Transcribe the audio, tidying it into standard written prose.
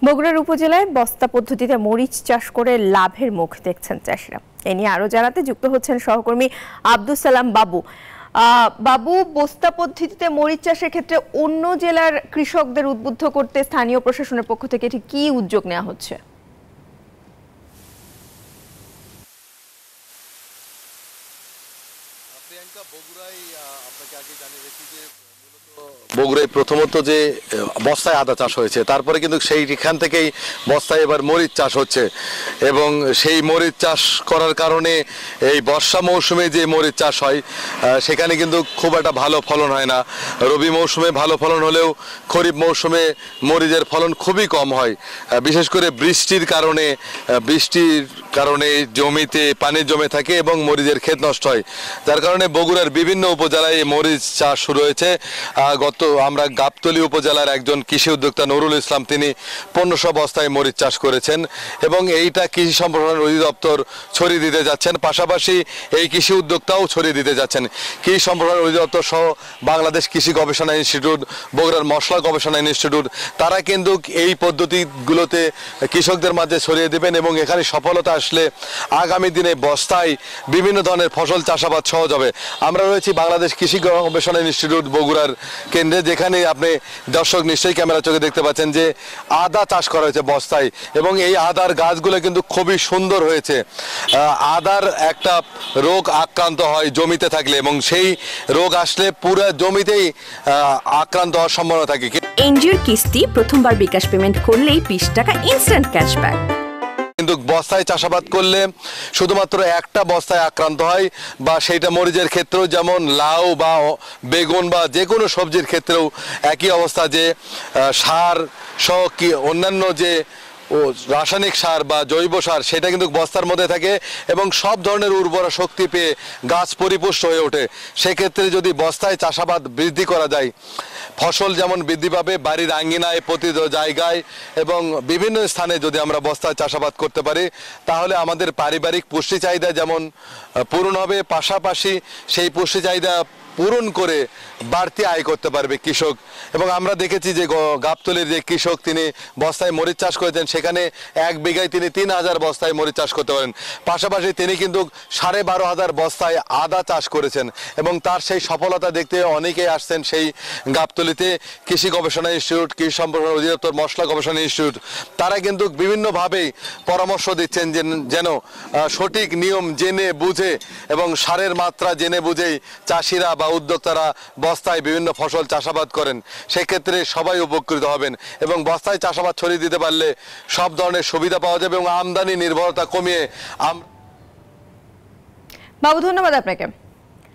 বগুড়ার উপজেলায় বস্তা পদ্ধতিতে মরিচ চাষ করে লাভের মুখ দেখছেন চাষিরা। এ নিয়ে আরো জানাতে যুক্ত হচ্ছেন সহকর্মী আব্দুল সালাম বাবু। বাবু, বস্তা পদ্ধতিতে মরিচ চাষের ক্ষেত্রে অন্য জেলার কৃষকদের উদ্বুদ্ধ করতে স্থানীয় প্রশাসনের পক্ষ থেকে এটি কি উদ্যোগ নেওয়া হচ্ছে? বগুড়ায় প্রথমত যে বস্তায় আদা চাষ হয়েছে, তারপরে কিন্তু সেইখান থেকেই বস্তায় এবার মরিচ চাষ হচ্ছে এবং সেই মরিচ চাষ করার কারণে এই বর্ষা মৌসুমে যে মরিচ চাষ হয় সেখানে কিন্তু খুব একটা ভালো ফলন হয় না। রবি মৌসুমে ভালো ফলন হলেও খরিফ মৌসুমে মরিচের ফলন খুবই কম হয়, বিশেষ করে বৃষ্টির কারণে জমিতে পানি জমে থাকে এবং মরিচের ক্ষেত নষ্ট হয়। যার কারণে বগুড়ার বিভিন্ন উপজেলায় মরিচ চাষ শুরু হয়েছে। আমরা গাবতলী উপজেলার একজন কৃষি উদ্যোক্তা নুরুল ইসলাম, তিনি 1500 বস্তায় মরিচ চাষ করেছেন এবং এইটা কৃষি সম্প্রসারণ অধিদপ্তর ছড়িয়ে দিতে যাচ্ছেন। পাশাপাশি এই কৃষি উদ্যোক্তাও ছড়িয়ে দিতে যাচ্ছেন। কৃষি সম্প্রসারণ অধিদপ্তর সহ বাংলাদেশ কৃষি গবেষণা ইনস্টিটিউট, বগুড়ার মশলা গবেষণা ইনস্টিটিউট, তারা কিন্তু এই পদ্ধতিগুলোতে কৃষকদের মাঝে ছড়িয়ে দেবেন এবং এখানে সফলতা আসলে আগামী দিনে বস্তায় বিভিন্ন ধরনের ফসল চাষাবাদ সহজ হবে। আমরা রয়েছি বাংলাদেশ কৃষি গবেষণা ইনস্টিটিউট বগুড়ার কেন্দ্রে, যেখানে আপনি দর্শক নিশ্চয়ই ক্যামেরা চোখে দেখতে পাচ্ছেন যে আদা চাষ করা হয়েছে বস্তায় এবং এই আদার গাছগুলো কিন্তু খুবই সুন্দর হয়েছে। আদার একটা রোগ আক্রান্ত হয় জমিতে থাকলে এবং সেই রোগ আসলে পুরো জমিতেই আক্রান্ত হওয়ার সম্ভাবনা থাকে। এনজিওর কিস্তি প্রথমবার বিকাশ পেমেন্ট করলেই 20 টাকা ইনস্ট্যান্ট ক্যাশব্যাক। কিন্তু বস্তায় চাষাবাদ করলে শুধুমাত্র একটা বস্তায় আক্রান্ত হয়, বা সেইটা মরিচের ক্ষেত্রেও যেমন লাউ বা বেগুন বা যে কোনো সবজির ক্ষেত্রেও একই অবস্থা, যে সার সহ কি অন্যান্য যে রাসায়নিক সার বা জৈব সার সেটা কিন্তু বস্তার মধ্যে থাকে এবং সব ধরনের উর্বরা শক্তি পেয়ে গাছ পরিপুষ্ট হয়ে ওঠে। সেক্ষেত্রে যদি বস্তায় চাষাবাদ বৃদ্ধি করা যায়, ফসল যেমন বৃদ্ধি পাবে, বাড়ির আঙ্গিনায় প্রতি জায়গায় এবং বিভিন্ন স্থানে যদি আমরা বস্তায় চাষাবাদ করতে পারি, তাহলে আমাদের পারিবারিক পুষ্টি চাহিদা যেমন পূরণ হবে, পাশাপাশি সেই পুষ্টি চাহিদা পূরণ করে বাড়তি আয় করতে পারবে কৃষক। এবং আমরা দেখেছি যে গাবতলীর যে কৃষক, তিনি বস্তায় মরিচ চাষ করেছেন, সেখানে 1 বিঘায় তিনি 3000 বস্তায় মরিচ চাষ করতে পারেন। পাশাপাশি তিনি কিন্তু 12,500 বস্তায় আদা চাষ করেছেন এবং তার সেই সফলতা দেখতে অনেকেই আসছেন সেই গাবতলীতে। কৃষি গবেষণা ইনস্টিটিউট, কৃষি সম্প্রসারণ অধিদপ্তর, মশলা গবেষণা ইনস্টিটিউট, তারা কিন্তু বিভিন্নভাবেই পরামর্শ দিচ্ছেন যেন সঠিক নিয়ম জেনে বুঝে এবং সারের মাত্রা জেনে বুঝেই চাষিরা বা উদ্যোক্তারা বস্তায় বিভিন্ন ফসল চাষাবাদ করেন। সেক্ষেত্রে সবাই উপকৃত হবেন এবং বস্তায় চাষাবাদ ছড়িয়ে দিতে পারলে সব ধরনের সুবিধা পাওয়া যাবে এবং আমদানি নির্ভরতা কমিয়ে। বাবু, ধন্যবাদ আপনাকে।